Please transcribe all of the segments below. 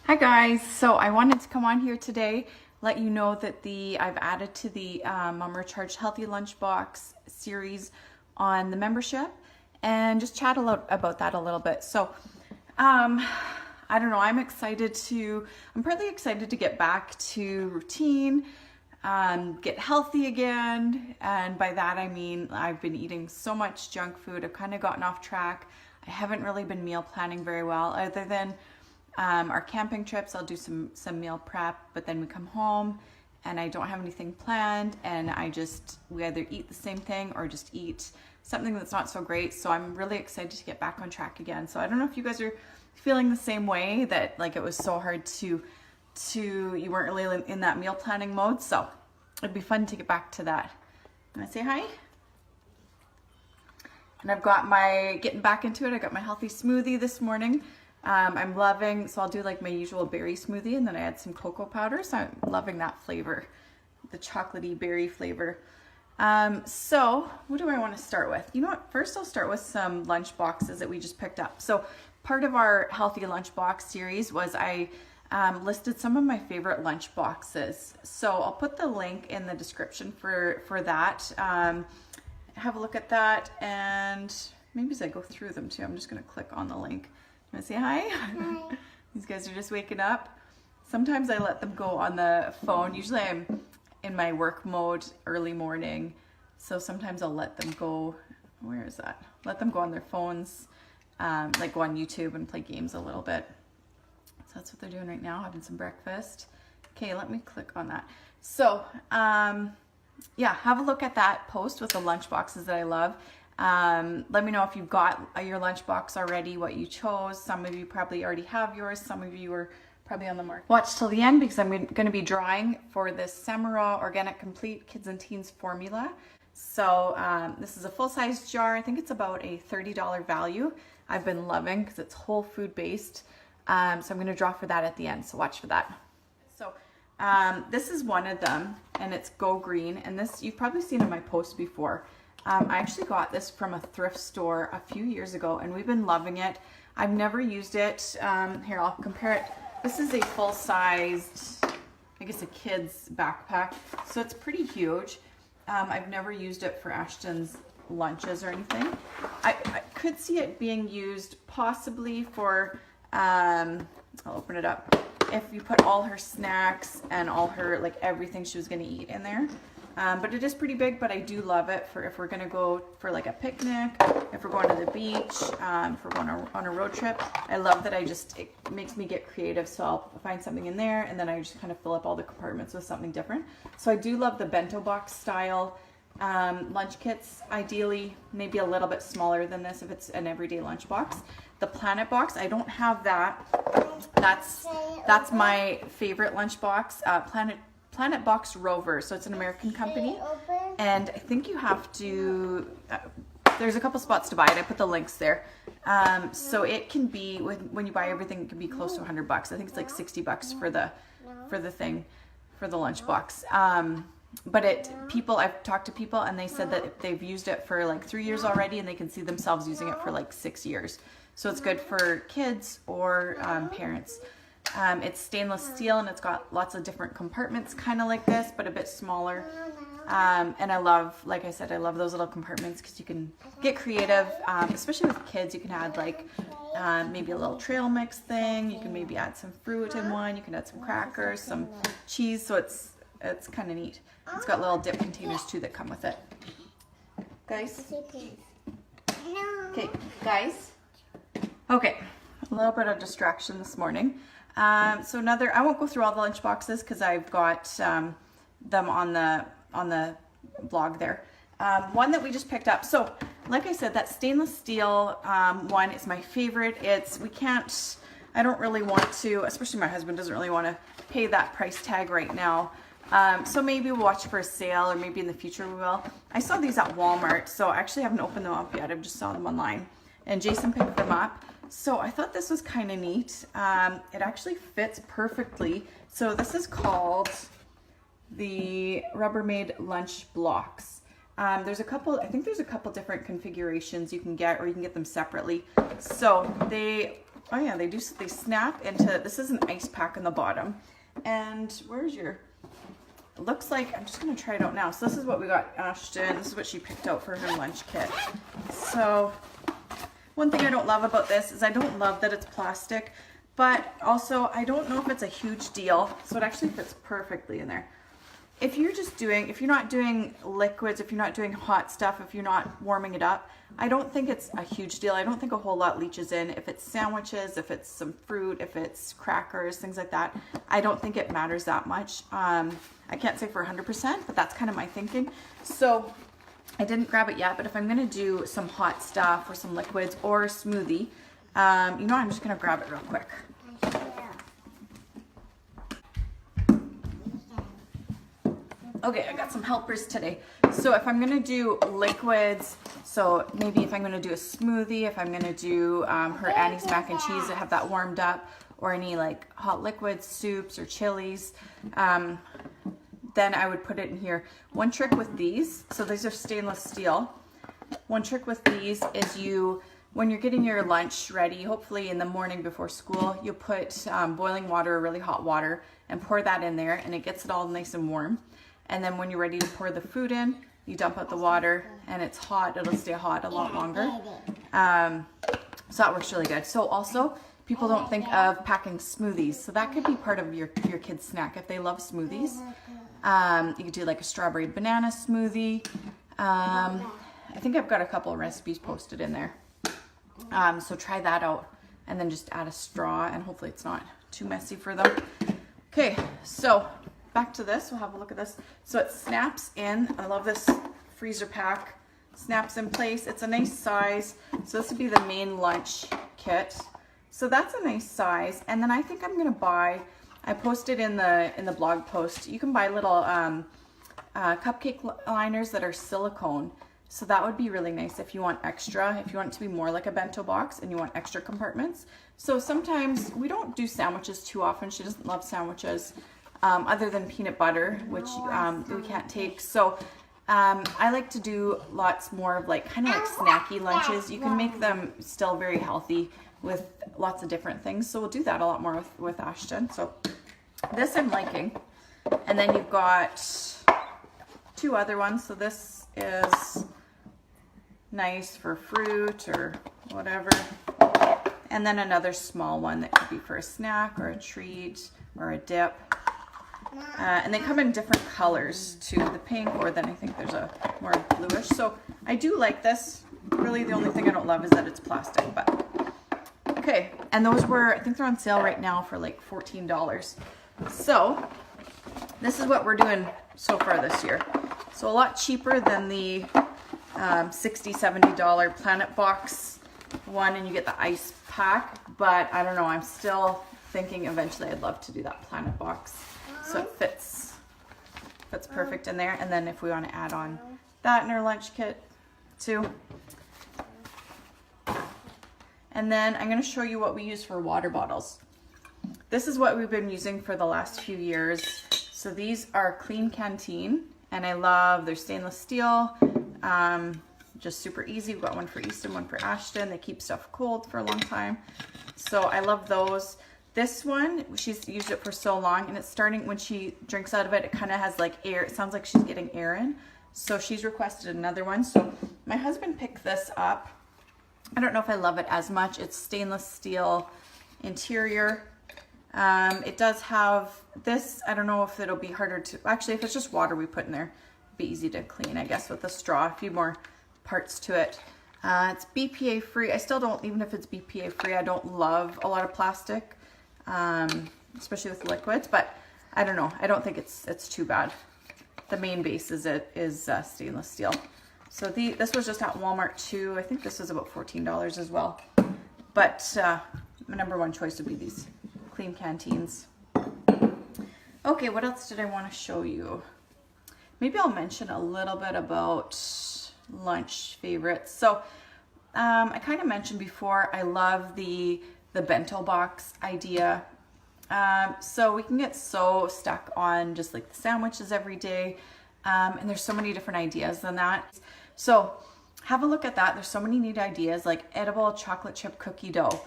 Hi guys, so I wanted to come on here today, let you know that I've added to the Mama Recharged Healthy Lunchbox series on the membership and just chat about that a little bit. So I don't know, I'm partly excited to get back to routine, get healthy again, and by that I mean I've been eating so much junk food. I've kind of gotten off track. I haven't really been meal planning very well, other than our camping trips. I'll do some meal prep, but then we come home and I don't have anything planned, and we either eat the same thing or just eat something that's not so great. So I'm really excited to get back on track again. So I don't know if you guys are feeling the same way, that like it was so hard you weren't really in that meal planning mode. So it'd be fun to get back to that. Can I say hi? And I've got getting back into it. I got my healthy smoothie this morning. I'm loving, so I'll do like my usual berry smoothie, and then I add some cocoa powder. So I'm loving that flavor, the chocolatey berry flavor. So what do I want to start with? You know what? First I'll start with some lunch boxes that we just picked up. So part of our healthy lunchbox series was I listed some of my favorite lunch boxes. So I'll put the link in the description for that. Have a look at that, and maybe as I go through them too, I'm just going to click on the link. Want to say hi? Hi. These guys are just waking up. Sometimes I let them go on the phone. Usually I'm in my work mode early morning, so sometimes I'll let them go. Where is that? Let them go on their phones, like go on YouTube and play games a little bit. So that's what they're doing right now, having some breakfast. Okay, let me click on that. So yeah, have a look at that post with the lunch boxes that I love. Let me know if you've got your lunchbox already, what you chose. Some of you probably already have yours. Some of you are probably on the market. Watch till the end, because I'm going to be drawing for this Samara Organic Complete Kids and Teens formula. So this is a full-size jar. I think it's about a $30 value. I've been loving because it's whole food based. So I'm going to draw for that at the end. So watch for that. So this is one of them, and it's Go Green. And this you've probably seen in my post before. I actually got this from a thrift store a few years ago, and we've been loving it. I've never used it. Here, I'll compare it. This is a full-sized, I guess a kid's backpack, so it's pretty huge. I've never used it for Ashton's lunches or anything. I could see it being used possibly for, I'll open it up, if you put all her snacks and all her, like everything she was going to eat in there. But it is pretty big, but I do love it for if we're going to go for like a picnic, if we're going to the beach, if we're going on a road trip. I love that it makes me get creative, so I'll find something in there, and then I just kind of fill up all the compartments with something different. So I do love the bento box style lunch kits, ideally maybe a little bit smaller than this if it's an everyday lunch box. The Planet Box, I don't have that. That's my favorite lunch box, Planet Box Rover. So it's an American company, and I think you have to, there's a couple spots to buy it. I put the links there. So it can be, when you buy everything, it can be close to $100. I think it's like $60 for the thing, for the lunch box. But I've talked to people, and they said that they've used it for like 3 years already, and they can see themselves using it for like 6 years. So it's good for kids or parents. It's stainless steel, and it's got lots of different compartments, kind of like this, but a bit smaller. And I love, like I said, I love those little compartments because you can get creative, especially with kids. You can add like maybe a little trail mix thing. You can maybe add some fruit in one. You can add some crackers, some cheese. So it's kind of neat. It's got little dip containers too that come with it. Guys? Okay, guys? Okay, a little bit of distraction this morning. So I won't go through all the lunch boxes because I've got them on the blog there. One that we just picked up. So like I said, that stainless steel one is my favorite. I don't really want to, especially my husband doesn't really want to pay that price tag right now. So maybe we'll watch for a sale, or maybe in the future we will. I saw these at Walmart, so I actually haven't opened them up yet. I've just saw them online, and Jason picked them up. So I thought this was kind of neat. It actually fits perfectly. So this is called the Rubbermaid Lunch Blocks. I think there's a couple different configurations you can get, or you can get them separately. So they oh yeah, they snap into, this is an ice pack on the bottom. And where's your, it looks like, I'm just gonna try it out now. So this is what we got Ashton, this is what she picked out for her lunch kit. So one thing I don't love about this is I don't love that it's plastic, but also I don't know if it's a huge deal. So it actually fits perfectly in there. If you're not doing liquids, if you're not doing hot stuff, if you're not warming it up, I don't think it's a huge deal. I don't think a whole lot leaches in. If it's sandwiches, if it's some fruit, if it's crackers, things like that, I don't think it matters that much. I can't say for 100%, but that's kind of my thinking. So I didn't grab it yet, but if I'm gonna do some hot stuff or some liquids or a smoothie, you know, I'm just gonna grab it real quick. Okay, I got some helpers today. So if I'm gonna do liquids, so maybe if I'm gonna do a smoothie, if I'm gonna do her Annie's mac and cheese, I have that warmed up, or any like hot liquids, soups or chilies, then I would put it in here. One trick with these, so these are stainless steel. One trick with these is when you're getting your lunch ready, hopefully in the morning before school, you put boiling water or really hot water and pour that in there, and it gets it all nice and warm. And then when you're ready to pour the food in, you dump out the water and it's hot. It'll stay hot a lot longer. So that works really good. So also, people don't think of packing smoothies. So that could be part of your kid's snack. If they love smoothies, you could do like a strawberry banana smoothie. I think I've got a couple of recipes posted in there. So try that out and then just add a straw, and hopefully it's not too messy for them. Okay, so back to this, we'll have a look at this. So it snaps in. I love this freezer pack. Snaps in place. It's a nice size. So this would be the main lunch kit. So that's a nice size. And then I think I'm gonna buy, I posted in the blog post, you can buy little cupcake liners that are silicone. So that would be really nice if you want extra, if you want it to be more like a bento box and you want extra compartments. So sometimes we don't do sandwiches too often. She doesn't love sandwiches. Other than peanut butter, which we can't take. So I like to do lots more of like kind of like snacky lunches. You can make them still very healthy with lots of different things. So we'll do that a lot more with Ashton. So this I'm liking. And then you've got two other ones. So this is nice for fruit or whatever. And then another small one that could be for a snack or a treat or a dip. And they come in different colors too, the pink, or then I think there's a more bluish. So I do like this. Really the only thing I don't love is that it's plastic, but okay. And those were, I think they're on sale right now for like $14. So this is what we're doing so far this year. So a lot cheaper than the $60, $70 Planet Box one, and you get the ice pack, but I don't know, I'm still thinking eventually I'd love to do that Planet Box. So it fits perfect in there. And then if we want to add on that in our lunch kit too. And then I'm going to show you what we use for water bottles. This is what we've been using for the last few years. So these are Clean Canteen, and I love their stainless steel. Just super easy. We've got one for Easton, one for Ashton. They keep stuff cold for a long time. So I love those. This one, she's used it for so long, and it's starting, when she drinks out of it, it kind of has like air. It sounds like she's getting air in. So she's requested another one. So my husband picked this up. I don't know if I love it as much. It's stainless steel interior. It does have this. I don't know if it'll be harder to, actually, if it's just water we put in there, it'd be easy to clean, I guess, with a straw. A few more parts to it. It's BPA free. I still don't, even if it's BPA free, I don't love a lot of plastic. Especially with liquids, but I don't know. I don't think it's too bad. The main base is stainless steel. So this was just at Walmart too. I think this was about $14 as well. But my number one choice would be these Clean Canteens. Okay, what else did I want to show you? Maybe I'll mention a little bit about lunch favorites. So I kind of mentioned before, I love the bento box idea. So we can get so stuck on just like the sandwiches every day. And there's so many different ideas than that. So have a look at that. There's so many neat ideas like edible chocolate chip cookie dough.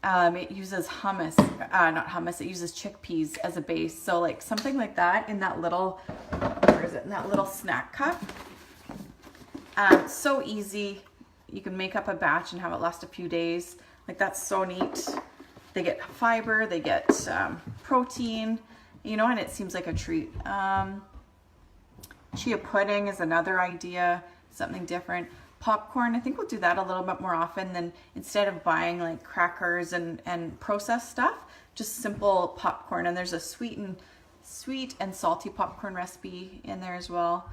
It uses hummus, not hummus, it uses chickpeas as a base. So like something like that in that little, where is it, in that little snack cup. So easy. You can make up a batch and have it last a few days. Like that's so neat. They get fiber, they get protein, you know, and it seems like a treat. Chia pudding is another idea, something different. Popcorn, I think we'll do that a little bit more often than instead of buying like crackers and processed stuff, just simple popcorn. And there's a sweet and salty popcorn recipe in there as well.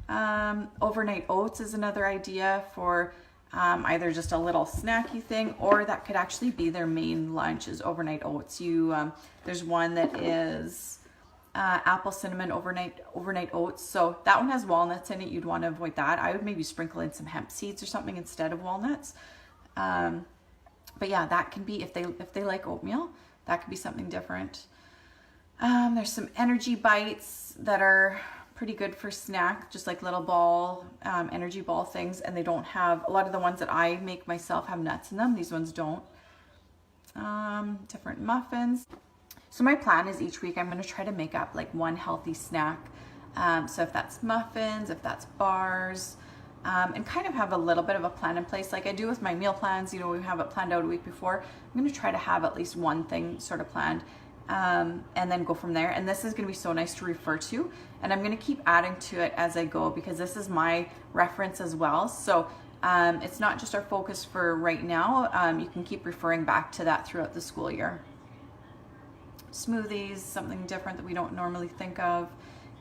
Overnight oats is another idea for either just a little snacky thing, or that could actually be their main lunch is overnight oats. There's one that is apple cinnamon overnight oats. So that one has walnuts in it. You'd want to avoid that. I would maybe sprinkle in some hemp seeds or something instead of walnuts. But yeah, that can be, if they like oatmeal, that could be something different. There's some energy bites that are pretty good for snack, just like little ball, energy ball things. And they don't have, a lot of the ones that I make myself have nuts in them. These ones don't. Different muffins. So my plan is each week I'm going to try to make up like one healthy snack. So if that's muffins, if that's bars, and kind of have a little bit of a plan in place like I do with my meal plans. You know, we have it planned out a week before. I'm going to try to have at least one thing sort of planned, and then go from there. And this is going to be so nice to refer to, and I'm going to keep adding to it as I go because this is my reference as well. So it's not just our focus for right now. You can keep referring back to that throughout the school year. Smoothies, something different that we don't normally think of.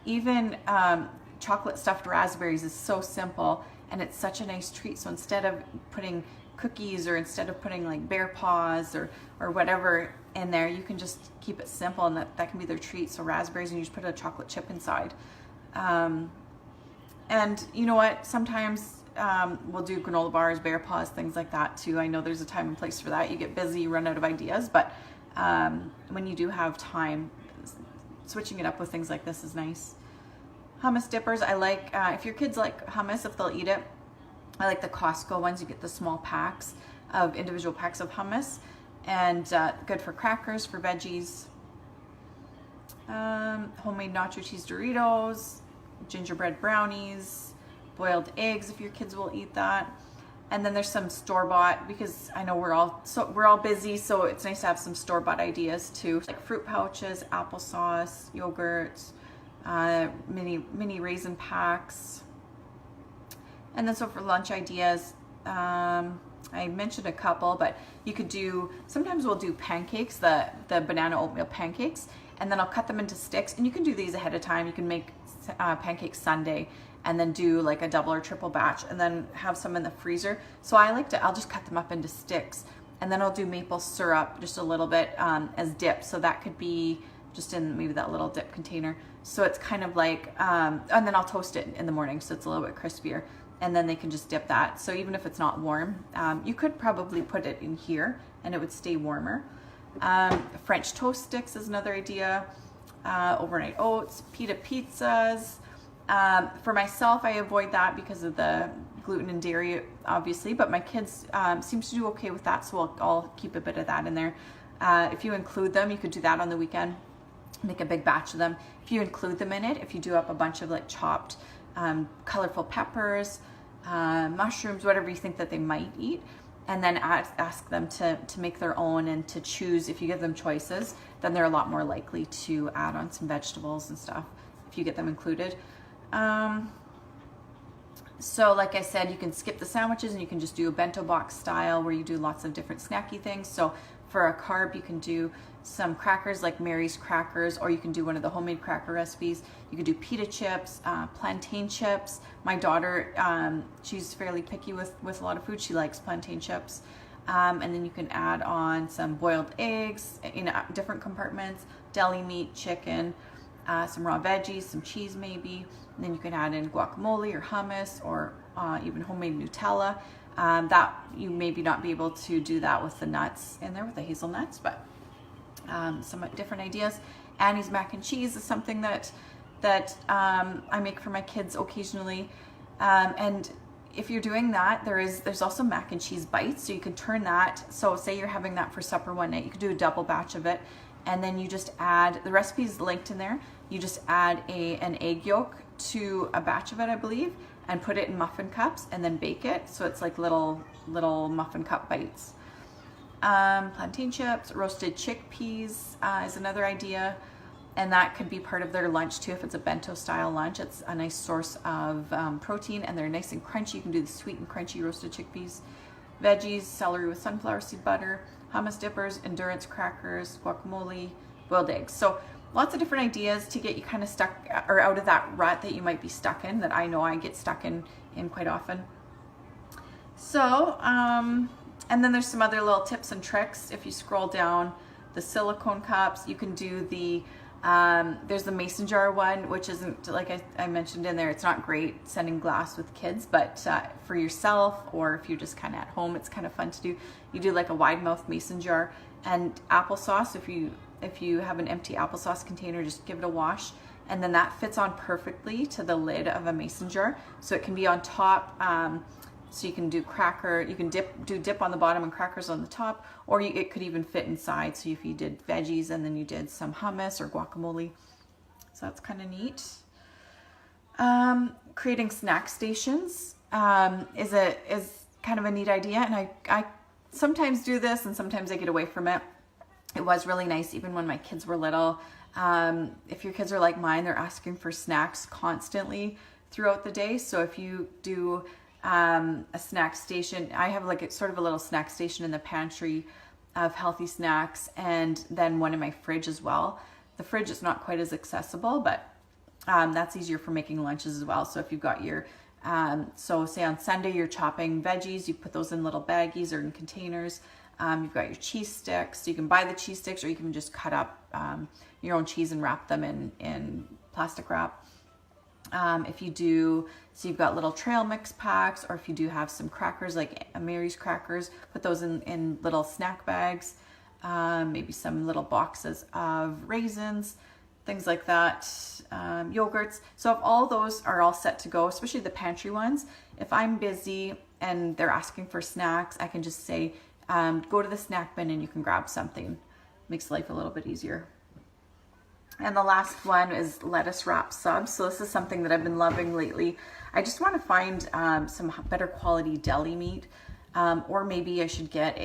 Even chocolate stuffed raspberries is so simple and it's such a nice treat. So instead of putting cookies or instead of putting like bear paws or whatever in there, you can just keep it simple, and that can be their treat. So raspberries, and you just put a chocolate chip inside. And you know what, sometimes we'll do granola bars, bear paws, things like that too. I know there's a time and place for that. You get busy, you run out of ideas, but when you do have time, switching it up with things like this is nice. Hummus dippers, I like, if your kids like hummus, if they'll eat it, I like the Costco ones. You get the small packs of individual packs of hummus, and good for crackers, for veggies. Homemade nacho cheese Doritos, gingerbread brownies, boiled eggs if your kids will eat that. And then there's some store-bought, because I know we're all busy, so it's nice to have some store-bought ideas too, like fruit pouches, applesauce, yogurts, mini raisin packs. And then so for lunch ideas, I mentioned a couple, but you could do, sometimes we'll do pancakes, the banana oatmeal pancakes, and then I'll cut them into sticks, and you can do these ahead of time. You can make pancakes Sunday and then do like a double or triple batch and then have some in the freezer. So I'll just cut them up into sticks, and then I'll do maple syrup just a little bit as dip. So that could be just in maybe that little dip container. So it's kind of like, and then I'll toast it in the morning so it's a little bit crispier, and then they can just dip that. So even if it's not warm, you could probably put it in here and it would stay warmer. French toast sticks is another idea. Overnight oats, pita pizzas. For myself, I avoid that because of the gluten and dairy, obviously, but my kids seem to do okay with that, so I'll keep a bit of that in there. If you include them, you could do that on the weekend, make a big batch of them. If you include them in it, if you do up a bunch of like chopped colorful peppers, mushrooms, whatever you think that they might eat, and then ask them to make their own and to choose. If you give them choices, then they're a lot more likely to add on some vegetables and stuff if you get them included. So like I said, you can skip the sandwiches and you can just do a bento box style where you do lots of different snacky things. So for a carb, you can do some crackers like Mary's crackers, or you can do one of the homemade cracker recipes. You could do pita chips, plantain chips. My daughter, she's fairly picky with a lot of food. She likes plantain chips. And then you can add on some boiled eggs in different compartments, deli meat, chicken, some raw veggies, some cheese maybe. And then you can add in guacamole or hummus or even homemade Nutella. That you maybe not be able to do that with the nuts in there, with the hazelnuts, but some different ideas. Annie's mac and cheese is something that I make for my kids occasionally. And if you're doing that, there's also mac and cheese bites, so you could turn that. So say you're having that for supper one night, you could do a double batch of it, and then you just add, the recipe is linked in there, you just add an egg yolk to a batch of it, I believe, and put it in muffin cups and then bake it, so it's like little muffin cup bites. Plantain chips, roasted chickpeas is another idea, and that could be part of their lunch too if it's a bento style lunch. It's a nice source of protein, and they're nice and crunchy. You can do the sweet and crunchy roasted chickpeas. Veggies, celery with sunflower seed butter, hummus dippers, endurance crackers, guacamole, boiled eggs. So lots of different ideas to get you kind of stuck or out of that rut that you might be stuck in, that I know I get stuck in quite often. So, and then there's some other little tips and tricks. If you scroll down, the silicone cups, you can do the, there's the mason jar one, which isn't, like I mentioned in there, it's not great sending glass with kids, but for yourself, or if you're just kind of at home, it's kind of fun to do. You do like a wide mouth mason jar. And applesauce, if you have an empty applesauce container, just give it a wash, and then that fits on perfectly to the lid of a mason jar. So it can be on top, so you can do you can dip on the bottom and crackers on the top, or it could even fit inside. So if you did veggies and then you did some hummus or guacamole, so that's kind of neat. Creating snack stations is kind of a neat idea, and I sometimes do this and sometimes I get away from it. It was really nice even when my kids were little. If your kids are like mine, they're asking for snacks constantly throughout the day. So if you do a snack station, I have like a sort of a little snack station in the pantry of healthy snacks, and then one in my fridge as well. The fridge is not quite as accessible, but that's easier for making lunches as well. So if you've got your so say on Sunday you're chopping veggies, you put those in little baggies or in containers. You've got your cheese sticks, so you can buy the cheese sticks, or you can just cut up your own cheese and wrap them in plastic wrap. If you do, so you've got little trail mix packs, or if you do have some crackers like Mary's crackers, put those in little snack bags, maybe some little boxes of raisins, things like that, yogurts. So if all those are all set to go, especially the pantry ones, if I'm busy and they're asking for snacks, I can just say, go to the snack bin and you can grab something. Makes life a little bit easier. And the last one is lettuce wrap subs. So this is something that I've been loving lately. I just want to find some better quality deli meat, or maybe I should get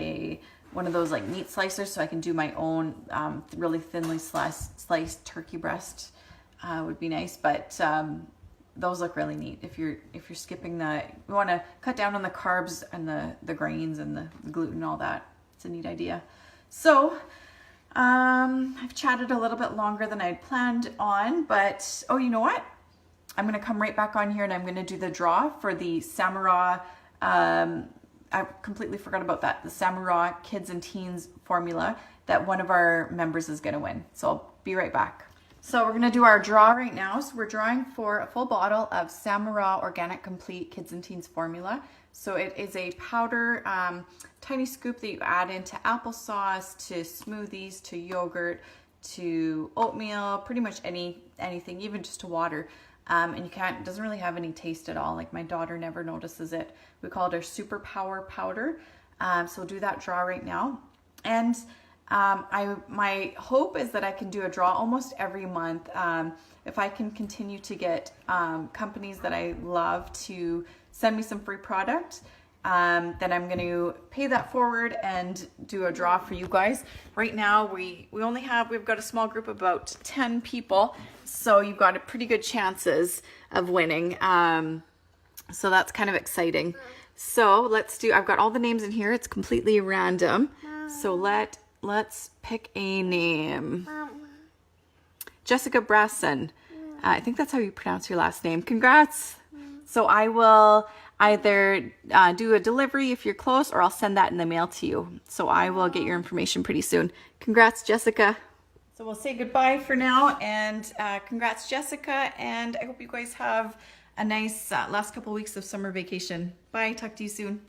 one of those like meat slicers so I can do my own really thinly sliced turkey breast. Would be nice, but those look really neat. If you're skipping you want to cut down on the carbs and the grains and the gluten and all that. It's a neat idea. So I've chatted a little bit longer than I'd planned on, but oh, you know what? I'm going to come right back on here and I'm going to do the draw for the Samurai. I completely forgot about that. The Samurai Kids and Teens formula that one of our members is going to win. So I'll be right back. So we're going to do our draw right now. So we're drawing for a full bottle of Samurai Organic Complete Kids and Teens formula. So it is a powder, tiny scoop that you add into applesauce, to smoothies, to yogurt, to oatmeal, pretty much anything, even just to water. And it doesn't really have any taste at all. Like my daughter never notices it. We call it our superpower powder. So we'll do that draw right now. And my hope is that I can do a draw almost every month. If I can continue to get companies that I love to send me some free product, then I'm going to pay that forward and do a draw for you guys. Right now we've got a small group of about 10 people, so you've got a pretty good chances of winning. So that's kind of exciting. So I've got all the names in here. It's completely random. So let's pick a name. Jessica Brasson. I think that's how you pronounce your last name. Congrats. So I will either do a delivery if you're close, or I'll send that in the mail to you. So I will get your information pretty soon. Congrats, Jessica. So we'll say goodbye for now, and congrats, Jessica. And I hope you guys have a nice last couple weeks of summer vacation. Bye. Talk to you soon.